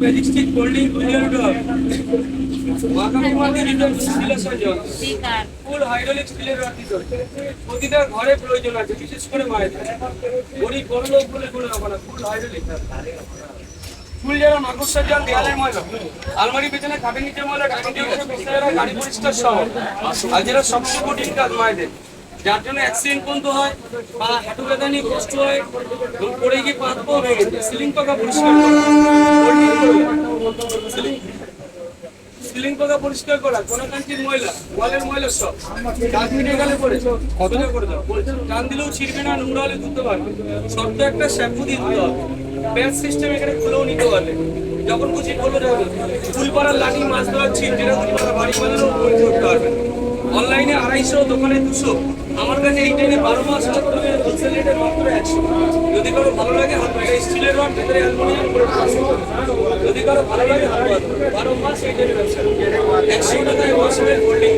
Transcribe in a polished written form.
Majestic holding Gujarat মাখামাটি return selection জল ফুল হাইড্রোলিক স্টিলের রড দিতে প্রতিটা ঘরে প্রয়োজন আছে, বিশেষ করে মায়ের গরিব বড় লোক বলে কোনো হবে না। ফুল হাইড্রোলিক ফুল যারা মাকড়সার জল, দেয়ালের ময়লা, আলমারি পেছনে খাটের নিচে ময়লা, ডাইনিং টেবিলের বিছানায় গাড়ি পরিষ্কার সহ। আর যেটা সবচেয়ে কঠিন কাজ মায়েদের, যার জন্য অ্যাক্সিডেন্ট পর্যন্ত হয় বা হাঁটু ব্যথা নিয়ে কষ্ট হয়, পড়ে গিয়ে পা হাত ভেঙে যায়, সিলিং পাকা পরিষ্কার করা, সিলিং পাকা পরিষ্কার করা, কোনাকাঞ্চির ময়লা, ওয়ালের ময়লা সব কাজ মিটে গেলে পরে সোজা করে দাও। টান দিলেও ছিড়বে না, নোংরা হলে ধুতে পারবে। শর্ত একটা, শ্যাম্পু দিয়ে ধুতে হবে। প্যাচ সিস্টেম এখানে খুলেও নিতে পারবে, যখন খুশি খুলে যাবে। ফুল পাড়ার লাঠি, মাছ ধরার ছিপ, যেটা বাড়ি বাজারেও করতে পারবে। অনলাইনে 250, দোকানে 200, আমার কাছে এই টাইমে 12 মাস হোলসেল রেটে মাত্র 100। যদি কারো ভালো লাগে হাত, এটা স্টিলের রড, ভেতরে অ্যালুমিনিয়াম করে, যদি কারো ভালো লাগে হাত, 12 মাস এই টাইমে ব্যবসা 100 টাকায় ওয়াশের হোল্ডিং।